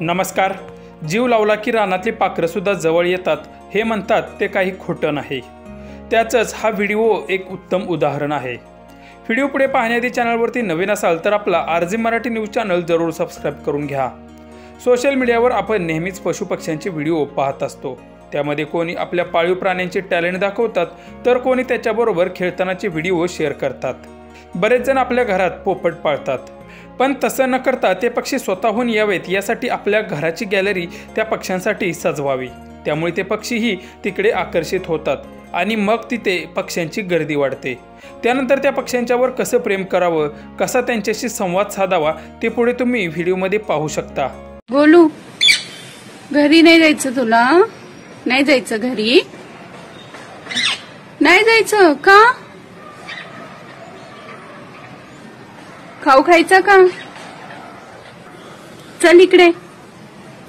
नमस्कार। जीव लावला की रानातली पाखरं सुद्धा जवळ येतात हे म्हणतात ते काही खोटं नाही। त्याचंच हा व्हिडिओ एक उत्तम उदाहरण आहे। व्हिडिओ पुढे पाहण्याआधी चॅनलवरती नवीन असाल तर आपला आरजे मराठी न्यूज चॅनल जरूर सबस्क्राइब करून घ्या। सोशल मीडियावर आपण नेहमीच पशुपक्ष्यांचे व्हिडिओ पाहत असतो। त्यामध्ये कोणी आपल्या पाळीव प्राण्यांचे टॅलेंट दाखवतात तर कोणी त्याच्याबरोबर खेळतानाचे व्हिडिओ शेअर करतात। बरेच जण आपल्या घरात पोपट पाळतात, पण तसं न करता ते पक्षी स्वतःहून यावेत यासाठी आपल्या घराची गॅलरी त्या पक्ष्यांसाठी सजवावी। त्यामुळे ते पक्षीही तिकडे आकर्षित होतात आणि मग तिथे पक्ष्यांची गर्दी वाढते। त्यानंतर त्या पक्ष्यांच्यावर कसं प्रेम करावं, कसा त्यांच्याशी संवाद साधावा ते पुढे तुम्ही व्हिडिओमध्ये पाहू शकता। गोलू, घरी नाही जायचं तुला? नाही जायचं घरी? नाही जायचं का? खाऊ खायचा का? चल इकडे,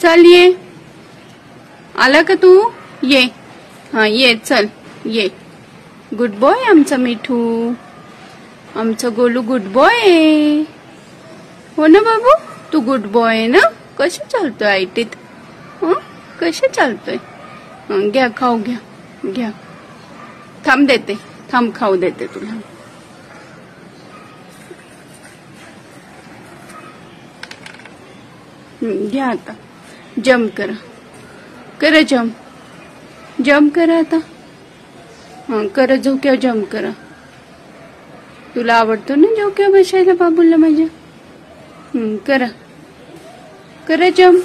चल ये। आला का तू? ये, हाँ ये, चल ये। गुड बॉय आमचा मिठू, आमचा गोलू गुड बॉय आहे। हो ना बाबू, तू गुड बॉय आहे ना? कसं चालतोय आयटीत? कसं चालतोय? घ्या खाऊ, घ्या घ्या। थांब देते, थांब खाऊ देते तुला। घ्या आता, जम्प करा, करा जम्प, जम्प करा आता। हाँ करा, झोक्यावर जम्प करा। तुला आवडतो ना झोक्यावर बसायला बाबूला माझ्या? करा, करा जम्प।